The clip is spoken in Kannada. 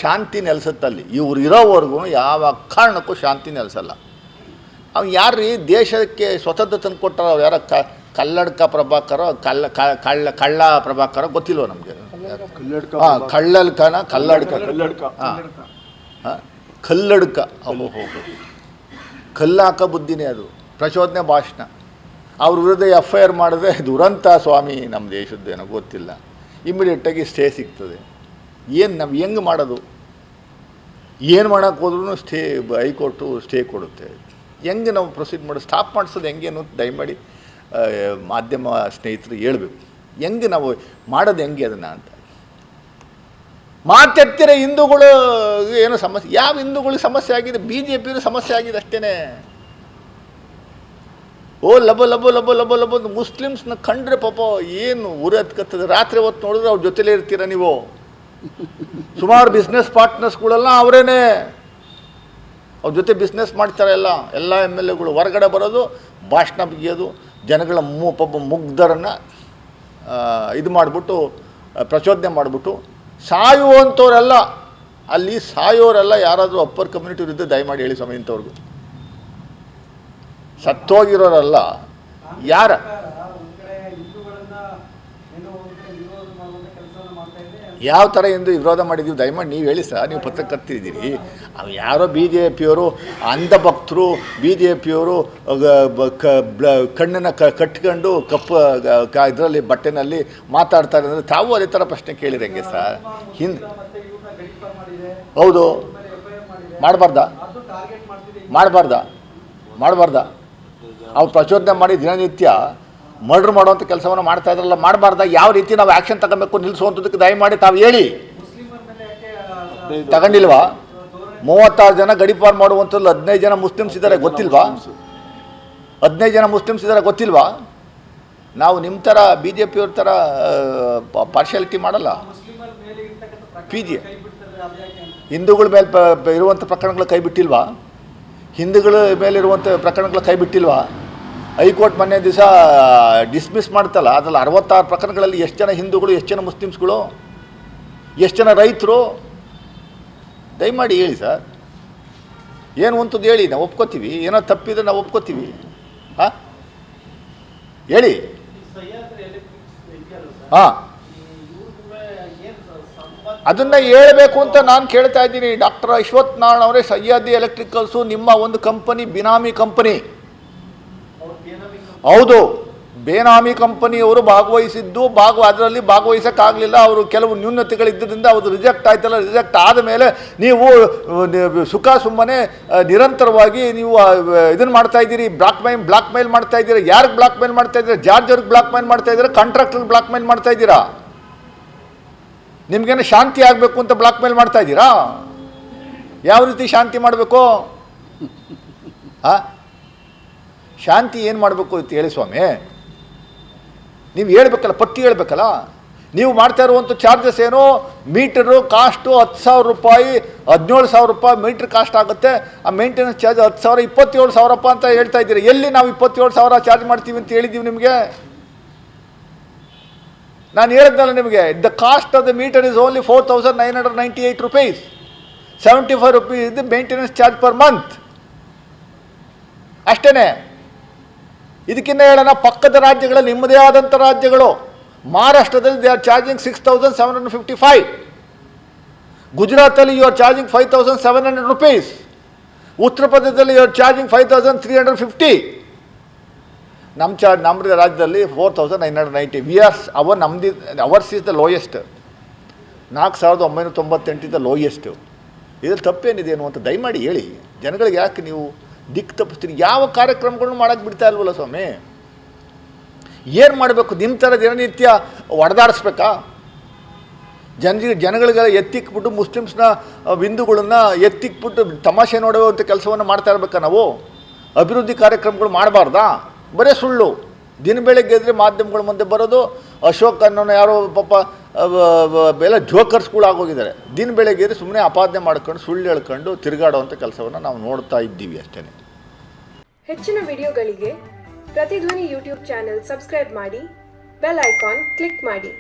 ಶಾಂತಿ ನೆಲೆಸುತ್ತಲ್ಲಿ ಇವ್ರು ಇರೋವರೆಗೂ ಯಾವ ಕಾರಣಕ್ಕೂ ಶಾಂತಿ ನೆಲೆಸಲ್ಲ. ಅವ್ನು ಯಾರ್ರೀ ದೇಶಕ್ಕೆ ಸ್ವತಂತ್ರ ತಂದು ಕೊಟ್ಟಾರ? ಅವ್ರು ಯಾರ ಕಲ್ಲಡ್ಕ ಪ್ರಭಾಕರ ಕಳ್ಳ ಪ್ರಭಾಕರ ಗೊತ್ತಿಲ್ವ ನಮಗೆ? ಕಳ್ಳಲ್ಕನ ಕಲ್ಲಡ್ಕ ಕಲ್ಲಡ್ಕ ಕಲ್ಲಾಕ ಬುದ್ಧಿನೇ ಅದು, ಪ್ರಚೋದನೆ ಭಾಷಣ. ಅವ್ರ ವಿರುದ್ಧ FIR ಮಾಡಿದ್ರೆ ದುರಂತ ಸ್ವಾಮಿ ನಮ್ಮ ದೇಶದ್ದೇನೋ ಗೊತ್ತಿಲ್ಲ. ಇಮಿಡಿಯೇಟಾಗಿ ಸ್ಟೇ ಸಿಗ್ತದೆ. ಏನು ನಾವು ಹೆಂಗೆ ಮಾಡೋದು? ಏನು ಮಾಡೋಕ್ಕೆ ಹೋದ್ರೂ ಸ್ಟೇ, ಹೈಕೋರ್ಟು ಸ್ಟೇ ಕೊಡುತ್ತೆ. ಹೆಂಗೆ ನಾವು ಪ್ರೊಸೀಡ್ ಮಾಡೋದು, ಸ್ಟಾಪ್ ಮಾಡಿಸೋದು ಹೆಂಗೆ ಅನ್ನೋದು ದಯಮಾಡಿ ಮಾಧ್ಯಮ ಸ್ನೇಹಿತರು ಹೇಳ್ಬೇಕು. ಹೆಂಗೆ ನಾವು ಮಾಡೋದು ಹೆಂಗೆ ಅದನ್ನು ಅಂತ ಮಾತೆತ್ತಿರ. ಹಿಂದೂಗಳು ಏನೋ ಸಮಸ್ಯೆ, ಯಾವ ಹಿಂದೂಗಳಿಗೆ ಸಮಸ್ಯೆ ಆಗಿದೆ? BJP ಸಮಸ್ಯೆ ಆಗಿದೆ ಅಷ್ಟೇ. ಓ ಲಬ ಮುಸ್ಲಿಮ್ಸ್ನ ಕಂಡ್ರೆ ಪಾಪ ಏನು ಉರಿ ಹತ್ಕತ್ತದೆ. ರಾತ್ರಿ ಹೊತ್ತು ನೋಡಿದ್ರೆ ಅವ್ರ ಜೊತೆಲೇ ಇರ್ತೀರ ನೀವು. ಸುಮಾರು ಬಿಸ್ನೆಸ್ ಪಾರ್ಟ್ನರ್ಸ್ಗಳೆಲ್ಲ ಅವರೇನೆ, ಅವ್ರ ಜೊತೆ ಬಿಸ್ನೆಸ್ ಮಾಡ್ತಾರೆ. ಎಲ್ಲ MLAಗಳು ಹೊರಗಡೆ ಬರೋದು, ಭಾಷಣ ಬಿಗಿಯೋದು, ಜನಗಳ ಮುಗ್ಧರನ್ನು ಇದು ಮಾಡಿಬಿಟ್ಟು ಪ್ರಚೋದನೆ ಮಾಡಿಬಿಟ್ಟು ಸಾಯುವಂಥವರೆಲ್ಲ, ಅಲ್ಲಿ ಸಾಯೋರೆಲ್ಲ ಯಾರಾದರೂ ಅಪ್ಪರ್ ಕಮ್ಯುನಿಟಿ ವಿರುದ್ಧ ದಯಮಾಡಿ ಹೇಳಿ ಸ್ವಾಮಿ. ಇಂಥವ್ರಿಗೂ ಸತ್ತೋಗಿರೋರಲ್ಲ ಯಾರ ಯಾವ ಥರ ಎಂದು ವಿರೋಧ ಮಾಡಿದ್ದೀವಿ ದಯಮಾಡಿ ನೀವು ಹೇಳಿ ಸರ್. ನೀವು ಪತ್ರಕರ್ತಿದ್ದೀರಿ. ಅವು ಯಾರೋ BJPಯವರು ಅಂಧಭಕ್ತರು, BJPಯವರು ಕಣ್ಣನ್ನು ಕಟ್ಕೊಂಡು ಇದರಲ್ಲಿ ಬಟ್ಟೆನಲ್ಲಿ ಮಾತಾಡ್ತಾರೆ ಅಂದರೆ ತಾವು ಅದೇ ಥರ ಪ್ರಶ್ನೆ ಕೇಳಿರಿ ಹೆಂಗೆ ಸರ್? ಹೌದು, ಮಾಡಬಾರ್ದ ಅವ್ರು ಪ್ರಚೋದನೆ ಮಾಡಿ ದಿನನಿತ್ಯ ಮರ್ಡ್ರ್ ಮಾಡುವಂಥ ಕೆಲಸವನ್ನು ಮಾಡ್ತಾ ಇದ್ರಲ್ಲ, ಮಾಡಬಾರ್ದ? ಯಾವ ರೀತಿ ನಾವು ಆ್ಯಕ್ಷನ್ ತಗೋಬೇಕು ನಿಲ್ಲಿಸುವಂಥದ್ದಕ್ಕೆ ದಯಮಾಡಿ ತಾವು ಹೇಳಿ. ತಗೊಂಡಿಲ್ವಾ? 36 ಜನ ಗಡೀಪಾರು ಮಾಡುವಂಥದ್ದು 15 ಜನ ಮುಸ್ಲಿಮ್ಸ್ ಇದ್ದಾರೆ, ಗೊತ್ತಿಲ್ವಾ? 15 ಜನ ಮುಸ್ಲಿಮ್ಸ್ ಇದ್ದಾರೆ, ಗೊತ್ತಿಲ್ವಾ? ನಾವು ನಿಮ್ಮ ಥರ BJPಯವ್ರ ಥರ ಪಾರ್ಶಿಯಾಲಿಟಿ ಮಾಡಲ್ಲ. ಹಿಂದೂಗಳ ಮೇಲೆ ಇರುವಂಥ ಪ್ರಕರಣಗಳು ಕೈ ಬಿಟ್ಟಿಲ್ವಾ? ಹಿಂದೂಗಳ ಮೇಲಿರುವಂಥ ಪ್ರಕರಣಗಳು ಕೈ ಬಿಟ್ಟಿಲ್ವಾ? ಹೈಕೋರ್ಟ್ ಮೊನ್ನೆ ದಿವಸ ಡಿಸ್ಮಿಸ್ ಮಾಡ್ತಲ್ಲ, ಅದರಲ್ಲಿ 66 ಪ್ರಕರಣಗಳಲ್ಲಿ ಎಷ್ಟು ಜನ ಹಿಂದೂಗಳು, ಎಷ್ಟು ಜನ ಮುಸ್ಲಿಮ್ಸ್ಗಳು, ಎಷ್ಟು ಜನ ರೈತರು? ದಯಮಾಡಿ ಹೇಳಿ ಸರ್. ಏನು ಅಂತದ್ದು ಹೇಳಿ, ನಾವು ಒಪ್ಕೋತೀವಿ. ಏನೋ ತಪ್ಪಿದ್ರೆ ನಾವು ಒಪ್ಕೋತೀವಿ. ಹಾಂ ಹೇಳಿ. ಹಾಂ, ಅದನ್ನು ಹೇಳಬೇಕು ಅಂತ ನಾನು ಕೇಳ್ತಾ ಇದ್ದೀನಿ. ಡಾಕ್ಟರ್ ಅಶ್ವಥ್ ನಾರಾಯಣ ಅವರೇ, ಸಹ್ಯಾದ್ರಿ ಎಲೆಕ್ಟ್ರಿಕಲ್ಸು ನಿಮ್ಮ ಒಂದು ಕಂಪನಿ, ಬಿನಾಮಿ ಕಂಪನಿ. ಹೌದು, ಬೇನಾಮಿ ಕಂಪನಿಯವರು ಭಾಗವಹಿಸಿದ್ದು, ಅದರಲ್ಲಿ ಭಾಗವಹಿಸೋಕ್ಕಾಗಲಿಲ್ಲ. ಅವರು ಕೆಲವು ನ್ಯೂನತೆಗಳಿದ್ದರಿಂದ ಅವರು ರಿಜೆಕ್ಟ್ ಆಯ್ತಲ್ಲ. ರಿಜೆಕ್ಟ್ ಆದ ಮೇಲೆ ನೀವು ಸುಖ ಸುಮ್ಮನೆ ನಿರಂತರವಾಗಿ ನೀವು ಇದನ್ನು ಮಾಡ್ತಾ ಇದ್ದೀರಿ, ಬ್ಲಾಕ್ ಮೇಲ್ ಮಾಡ್ತಾ ಇದ್ದೀರಾ. ಯಾರಿಗೆ ಬ್ಲಾಕ್ ಮೇಲ್ ಮಾಡ್ತಾ ಇದ್ದೀರಾ? ಜಾರ್ಜರ್ಗೆ ಬ್ಲಾಕ್ ಮೇಲ್ ಮಾಡ್ತಾ ಇದ್ದೀರಾ, ಕಾಂಟ್ರಾಕ್ಟರ್ಗೆ ಬ್ಲಾಕ್ ಮೇಲ್ ಮಾಡ್ತಾ ಇದ್ದೀರಾ. ನಿಮಗೇನು ಶಾಂತಿ ಆಗಬೇಕು ಅಂತ ಬ್ಲಾಕ್ ಮೇಲ್ ಮಾಡ್ತಾ ಇದ್ದೀರಾ? ಯಾವ ರೀತಿ ಶಾಂತಿ ಮಾಡಬೇಕು? ಶಾಂತಿ ಏನು ಮಾಡಬೇಕು ಅಂತ ಹೇಳಿ ಸ್ವಾಮಿ. ನೀವು ಹೇಳ್ಬೇಕಲ್ಲ, ಪಟ್ಟಿ ಹೇಳ್ಬೇಕಲ್ಲ. ನೀವು ಮಾಡ್ತಾ ಇರುವಂಥ ಚಾರ್ಜಸ್ ಏನು? ಮೀಟರು ಕಾಸ್ಟು 10,000 ರೂಪಾಯಿ, 17,000 ರೂಪಾಯಿ ಮೀಟ್ರ್ ಕಾಸ್ಟ್ ಆಗುತ್ತೆ. ಆ ಮೇಂಟೆನೆನ್ಸ್ ಚಾರ್ಜ್ 10,000, 27,000 ಅಂತ ಹೇಳ್ತಾ ಇದ್ದೀರಿ. ಎಲ್ಲಿ ನಾವು 27,000 ಚಾರ್ಜ್ ಮಾಡ್ತೀವಿ ಅಂತ ಹೇಳಿದ್ದೀವಿ ನಿಮಗೆ? ನಾನು ಹೇಳಿದ್ನಲ್ಲ ನಿಮಗೆ, the cost of the meter is only 4,998 rupees. 75 rupees is the maintenance charge per month. ಅಷ್ಟೇ. ಇದಕ್ಕಿಂತ ಹೇಳೋಣ, ಪಕ್ಕದ ರಾಜ್ಯಗಳಲ್ಲಿ ನಿಮ್ಮದೇ ಆದಂಥ ರಾಜ್ಯಗಳು, ಮಹಾರಾಷ್ಟ್ರದಲ್ಲಿ ದೇ ಆರ್ ಚಾರ್ಜಿಂಗ್ 6,755. ಗುಜರಾತಲ್ಲಿ ಯು ಆರ್ ಚಾರ್ಜಿಂಗ್ 5,700 rupees. ಉತ್ತರ ಪ್ರದೇಶದಲ್ಲಿ ಯು ಆರ್ ಚಾರ್ಜಿಂಗ್ 5,350. ನಮ್ಮ ರಾಜ್ಯದಲ್ಲಿ 4,990. Hours is the lowest. 4,998 the lowest. ಇದ್ರಲ್ಲಿ ತಪ್ಪೇನಿದೆ ಅನ್ನುವಂಥ ದಯಮಾಡಿ ಹೇಳಿ. ಜನಗಳಿಗೆ ಯಾಕೆ ನೀವು ದಿಕ್ಕು ತಪ್ಪಿಸ್ತೀರಿ? ಯಾವ ಕಾರ್ಯಕ್ರಮಗಳನ್ನು ಮಾಡೋಕ್ಕೆ ಬಿಡ್ತಾ ಇಲ್ವಲ್ಲ ಸ್ವಾಮಿ. ಏನು ಮಾಡಬೇಕು? ನಿಮ್ಮ ಥರ ದಿನನಿತ್ಯ ಹೊಡೆದಾಡಿಸ್ಬೇಕಾ? ಜನಗಳಿಗೆಲ್ಲ ಎತ್ತಿಕ್ಬಿಟ್ಟು ಮುಸ್ಲಿಮ್ಸ್ನ ಹಿಂದೂಗಳನ್ನ ಎತ್ತಿಕ್ಬಿಟ್ಟು ತಮಾಷೆ ನೋಡುವಂಥ ಕೆಲಸವನ್ನು ಮಾಡ್ತಾ ಇರಬೇಕಾ ನಾವು? ಅಭಿವೃದ್ಧಿ ಕಾರ್ಯಕ್ರಮಗಳು ಮಾಡಬಾರ್ದಾ? ಬರೀ ಸುಳ್ಳು. ದಿನ ಬೆಳಗ್ಗೆ ಎದ್ರೆ ಮಾಧ್ಯಮಗಳ ಮುಂದೆ ಬರೋದು, ಅಶೋಕ್ ಅನ್ನೋನು ಯಾರೋ ಪಾಪ ಎಲ್ಲ ಜೋಕರ್ಸ್ಗಳು ಆಗೋಗಿದ್ದಾರೆ. ದಿನ ಬೆಳಗ್ಗೆ ಸುಮ್ಮನೆ ಅಪಾದನೆ ಮಾಡ್ಕೊಂಡು ಸುಳ್ಳು ಹೇಳ್ಕೊಂಡು ತಿರುಗಾಡುವಂಥ ಕೆಲಸವನ್ನು ನಾವು ನೋಡ್ತಾ ಇದ್ದೀವಿ ಅಷ್ಟೇ. ಹೆಚ್ಚಿನ ವಿಡಿಯೋಗಳಿಗೆ ಪ್ರತಿಧ್ವನಿ ಯೂಟ್ಯೂಬ್ ಚಾನೆಲ್ ಸಬ್ಸ್ಕ್ರೈಬ್ ಮಾಡಿ, ಬೆಲ್ ಐಕಾನ್ ಕ್ಲಿಕ್ ಮಾಡಿ.